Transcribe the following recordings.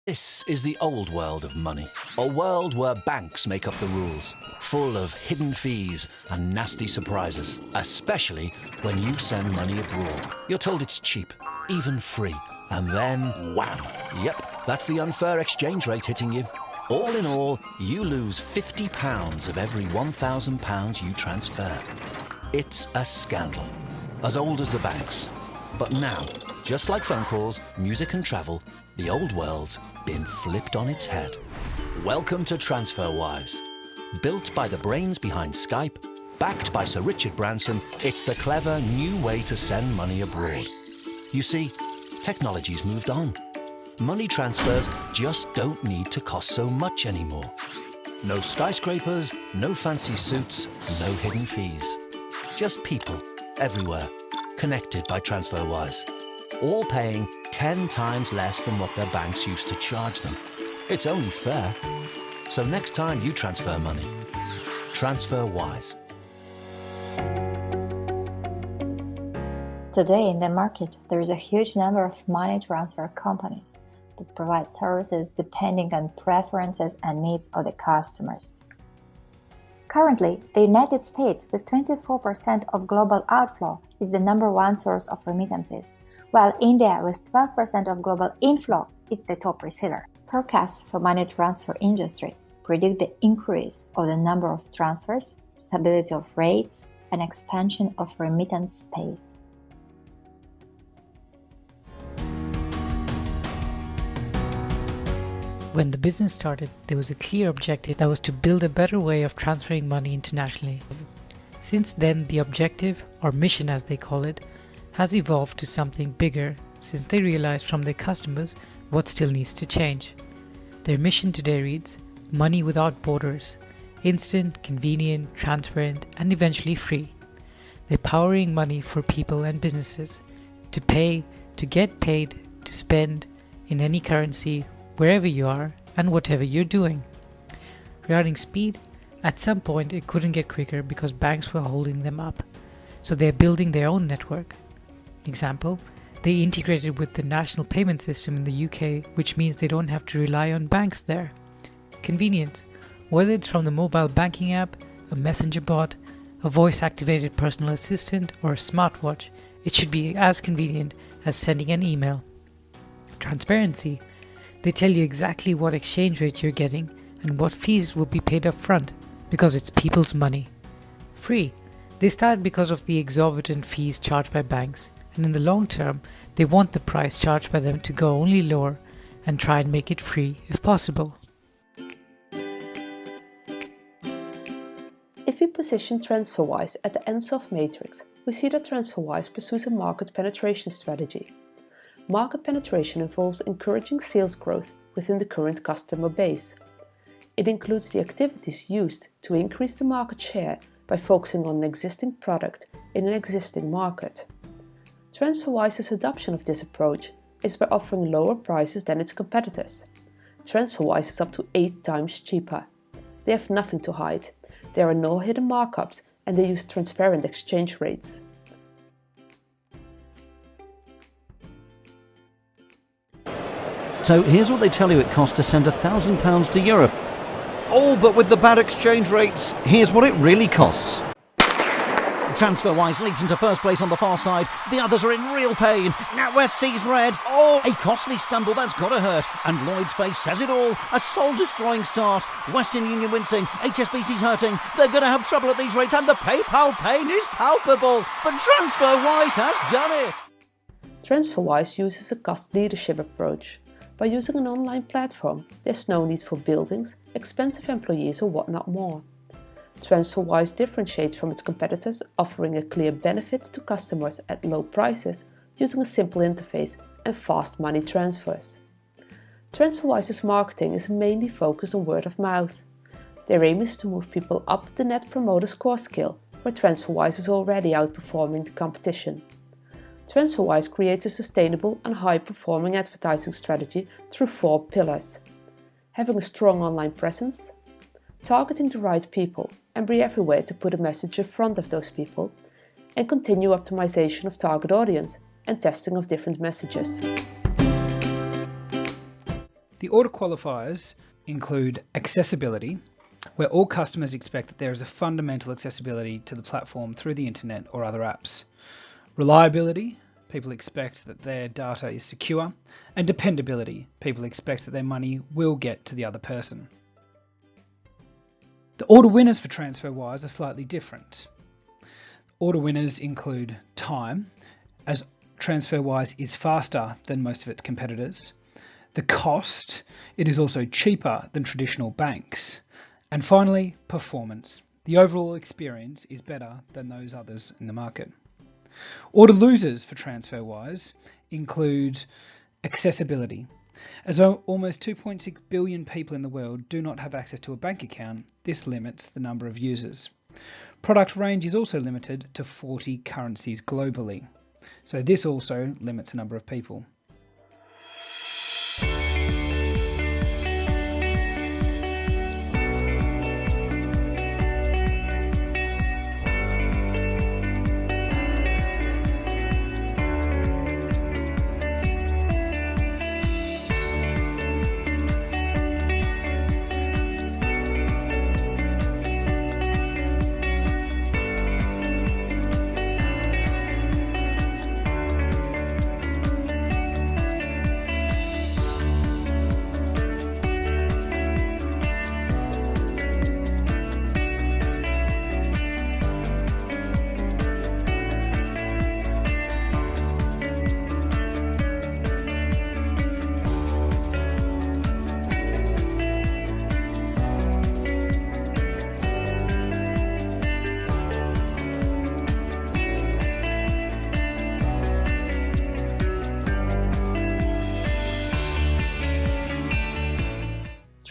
This is the old world of money, a world where banks make up the rules, full of hidden fees and nasty surprises, especially when you send money abroad. You're told it's cheap, even free, and then wham! Yep, that's the unfair exchange rate hitting you. All in all, you lose £50 of every £1,000 you transfer. It's a scandal, as old as the banks. But now, just like phone calls, music and travel, the old world's been flipped on its head. Welcome to Transferwise. Built by the brains behind Skype, backed by Sir Richard Branson, it's the clever new way to send money abroad. You see, technology's moved on. Money transfers just don't need to cost so much anymore. No skyscrapers, no fancy suits, no hidden fees. Just people, everywhere, connected by Transferwise. All paying 10 times less than what their banks used to charge them. It's only fair. So next time you transfer money, Transferwise. Today in the market, there is a huge number of money transfer companies that provide services depending on preferences and needs of the customers. Currently, the United States, with 24% of global outflow, is the number one source of remittances, while India, with 12% of global inflow, is the top receiver. Forecasts for money transfer industry predict the increase of the number of transfers, stability of rates, and expansion of remittance space. When the business started, there was a clear objective that was to build a better way of transferring money internationally. Since then, the objective, or mission as they call it, has evolved to something bigger since they realized from their customers what still needs to change. Their mission today reads, money without borders, instant, convenient, transparent, and eventually free. They're powering money for people and businesses to pay, to get paid, to spend in any currency, wherever you are and whatever you're doing. Regarding speed, at some point it couldn't get quicker because banks were holding them up. So they're building their own network. Example, they integrated with the national payment system in the UK, which means they don't have to rely on banks there. Convenience, whether it's from the mobile banking app, a messenger bot, a voice-activated personal assistant, or a smartwatch, it should be as convenient as sending an email. Transparency, they tell you exactly what exchange rate you're getting and what fees will be paid up front because it's people's money. Free, they started because of the exorbitant fees charged by banks, and in the long term, they want the price charged by them to go only lower and try and make it free if possible. If we position Transferwise at the ends of matrix, we see that Transferwise pursues a market penetration strategy. Market penetration involves encouraging sales growth within the current customer base. It includes the activities used to increase the market share by focusing on an existing product in an existing market. Transferwise's adoption of this approach is by offering lower prices than its competitors. Transferwise is up to 8 times cheaper. They have nothing to hide. There are no hidden markups and they use transparent exchange rates. So here's what they tell you it costs to send £1,000 to Europe. Oh, but with the bad exchange rates, here's what it really costs. Transferwise leaps into first place on the far side. The others are in real pain. NatWest sees red. Oh, a costly stumble, that's gotta hurt. And Lloyd's face says it all. A soul-destroying start. Western Union wincing. HSBC's hurting. They're gonna have trouble at these rates, and the PayPal pain is palpable. But Transferwise has done it. Transferwise uses a cost leadership approach. By using an online platform, there's no need for buildings, expensive employees or whatnot more. Transferwise differentiates from its competitors, offering a clear benefit to customers at low prices using a simple interface and fast money transfers. Transferwise's marketing is mainly focused on word of mouth. Their aim is to move people up the Net Promoter Score scale, where Transferwise is already outperforming the competition. Transferwise creates a sustainable and high-performing advertising strategy through 4 pillars: having a strong online presence, targeting the right people and be everywhere to put a message in front of those people, and continue optimization of target audience and testing of different messages. The order qualifiers include accessibility, where all customers expect that there is a fundamental accessibility to the platform through the internet or other apps. Reliability, people expect that their data is secure. And dependability, people expect that their money will get to the other person. The order winners for Transferwise are slightly different. Order winners include time, as Transferwise is faster than most of its competitors. The cost, it is also cheaper than traditional banks. And finally, performance. The overall experience is better than those others in the market. Order losers for Transferwise include accessibility. As almost 2.6 billion people in the world do not have access to a bank account, this limits the number of users. Product range is also limited to 40 currencies globally. So this also limits the number of people.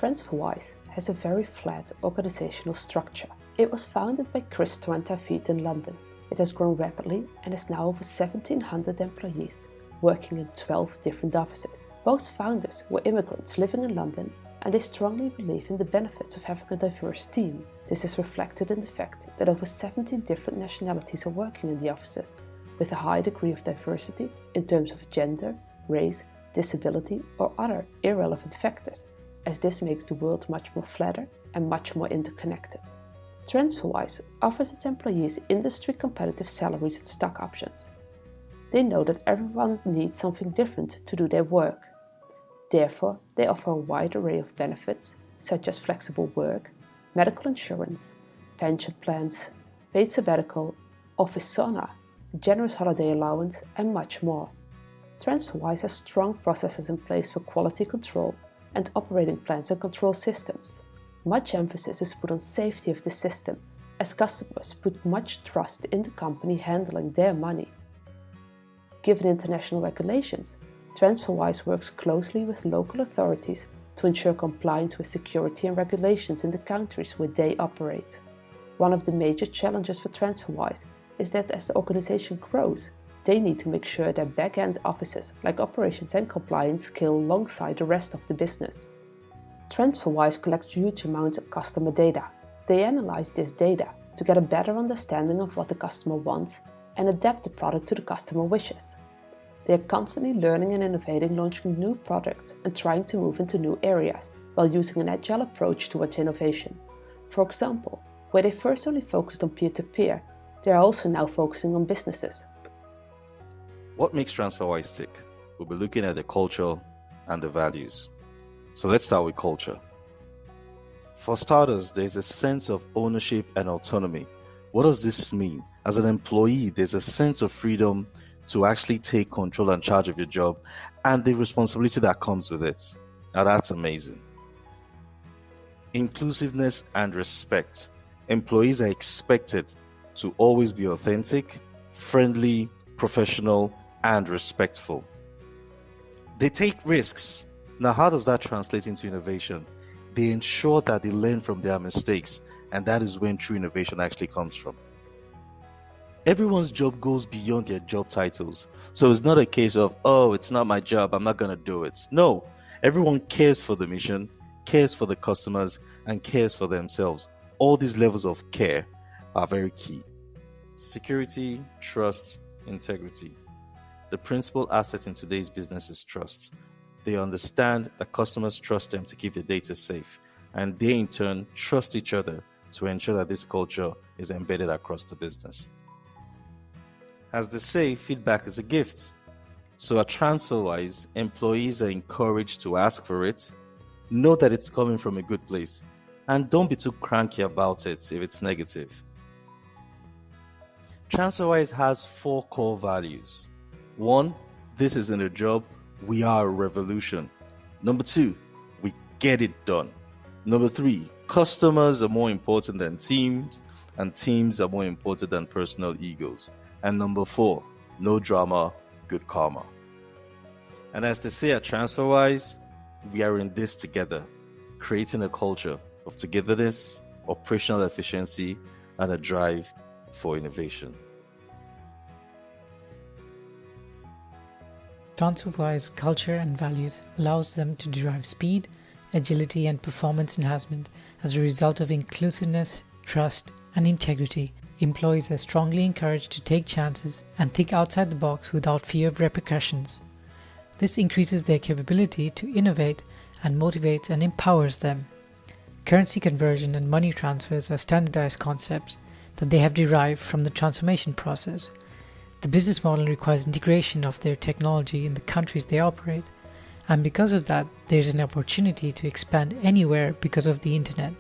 Transferwise has a very flat organizational structure. It was founded by Chris 20 feet in London. It has grown rapidly and is now over 1,700 employees, working in 12 different offices. Both founders were immigrants living in London, and they strongly believe in the benefits of having a diverse team. This is reflected in the fact that over 70 different nationalities are working in the offices, with a high degree of diversity in terms of gender, race, disability, or other irrelevant factors, as this makes the world much more flatter and much more interconnected. Transferwise offers its employees industry competitive salaries and stock options. They know that everyone needs something different to do their work. Therefore, they offer a wide array of benefits such as flexible work, medical insurance, pension plans, paid sabbatical, office sauna, generous holiday allowance, and much more. Transferwise has strong processes in place for quality control and operating plans and control systems. Much emphasis is put on safety of the system, as customers put much trust in the company handling their money. Given international regulations, Transferwise works closely with local authorities to ensure compliance with security and regulations in the countries where they operate. One of the major challenges for Transferwise is that as the organization grows, they need to make sure their back-end offices like operations and compliance scale alongside the rest of the business. Transferwise collects huge amounts of customer data. They analyze this data to get a better understanding of what the customer wants and adapt the product to the customer wishes. They are constantly learning and innovating, launching new products and trying to move into new areas while using an agile approach towards innovation. For example, where they first only focused on peer-to-peer, they are also now focusing on businesses. What makes Transferwise tick? We'll be looking at the culture and the values. So let's start with culture. For starters, there's a sense of ownership and autonomy. What does this mean? As an employee, there's a sense of freedom to actually take control and charge of your job and the responsibility that comes with it. Now that's amazing. Inclusiveness and respect. Employees are expected to always be authentic, friendly, professional, and respectful. They take risks. Now, how does that translate into innovation? They ensure that they learn from their mistakes, and that is when true innovation actually comes from. Everyone's job goes beyond their job titles. So it's not a case of, oh, it's not my job, I'm not going to do it. No, everyone cares for the mission, cares for the customers, and cares for themselves. All these levels of care are very key. Security, trust, integrity. The principal asset in today's business is trust. They understand that customers trust them to keep the data safe, and they in turn trust each other to ensure that this culture is embedded across the business. As they say, feedback is a gift. So at Transferwise, employees are encouraged to ask for it, know that it's coming from a good place, and don't be too cranky about it if it's negative. Transferwise has 4 core values. 1, this isn't a job, we are a revolution. Number 2, we get it done. Number 3, customers are more important than teams, and teams are more important than personal egos. And number 4, no drama, good karma. And as they say at Transferwise, we are in this together, creating a culture of togetherness, operational efficiency, and a drive for innovation. Transferwise culture and values allows them to derive speed, agility, and performance enhancement as a result of inclusiveness, trust, and integrity. Employees are strongly encouraged to take chances and think outside the box without fear of repercussions. This increases their capability to innovate and motivates and empowers them. Currency conversion and money transfers are standardized concepts that they have derived from the transformation process. The business model requires integration of their technology in the countries they operate, and because of that, there is an opportunity to expand anywhere because of the internet.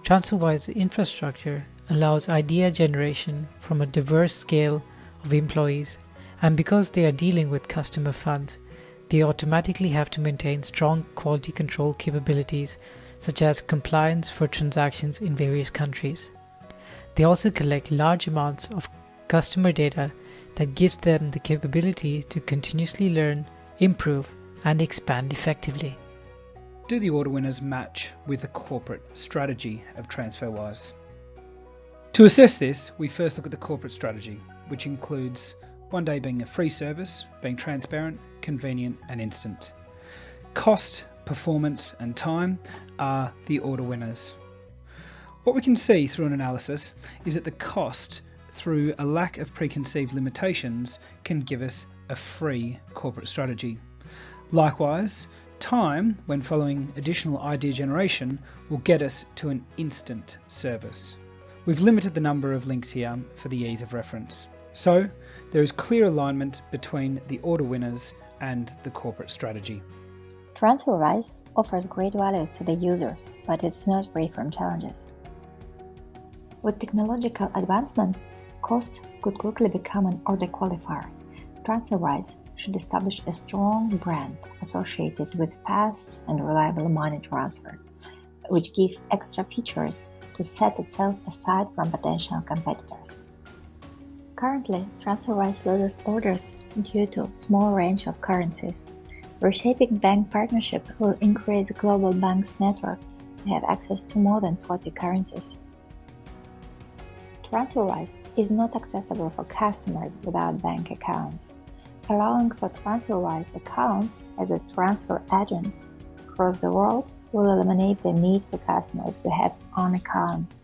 Transferwise infrastructure allows idea generation from a diverse scale of employees, and because they are dealing with customer funds, they automatically have to maintain strong quality control capabilities such as compliance for transactions in various countries. They also collect large amounts of customer data that gives them the capability to continuously learn, improve, and expand effectively. Do the order winners match with the corporate strategy of Transferwise? To assess this, we first look at the corporate strategy, which includes one day being a free service, being transparent, convenient, and instant. Cost, performance, and time are the order winners. What we can see through an analysis is that the cost, through a lack of preconceived limitations, can give us a free corporate strategy. Likewise, time, when following additional idea generation, will get us to an instant service. We've limited the number of links here for the ease of reference. So, there is clear alignment between the order winners and the corporate strategy. Transferwise offers great values to the users, but it's not free from challenges. With technological advancements, cost could quickly become an order qualifier. Transferwise should establish a strong brand associated with fast and reliable money transfer, which give extra features to set itself aside from potential competitors. Currently, Transferwise loses orders due to small range of currencies. Reshaping bank partnership will increase global banks' network to have access to more than 40 currencies. Transferwise is not accessible for customers without bank accounts. Allowing for Transferwise accounts as a transfer agent across the world will eliminate the need for customers to have own accounts.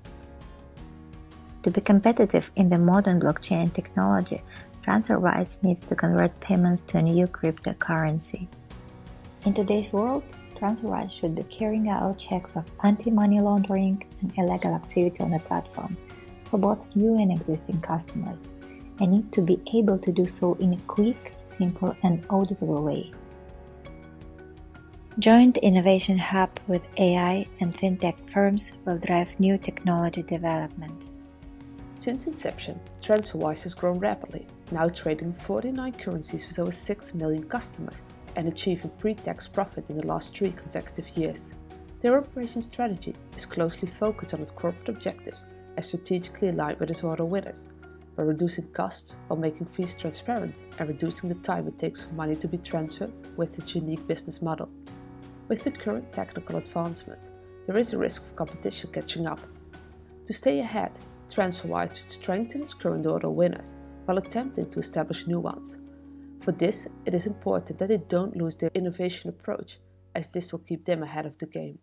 To be competitive in the modern blockchain technology, Transferwise needs to convert payments to a new cryptocurrency. In today's world, Transferwise should be carrying out checks of anti-money laundering and illegal activity on the platform for both new and existing customers, and need to be able to do so in a quick, simple, and auditable way. Joint innovation hub with AI and fintech firms will drive new technology development. Since inception, Transferwise has grown rapidly, now trading 49 currencies with over 6 million customers and achieving pre-tax profit in the last 3 consecutive years. Their operation strategy is closely focused on its corporate objectives and strategically aligned with its order winners, by reducing costs while making fees transparent and reducing the time it takes for money to be transferred with its unique business model. With the current technical advancements, there is a risk of competition catching up. To stay ahead, Transferwise should strengthen its current order winners while attempting to establish new ones. For this, it is important that they don't lose their innovation approach, as this will keep them ahead of the game.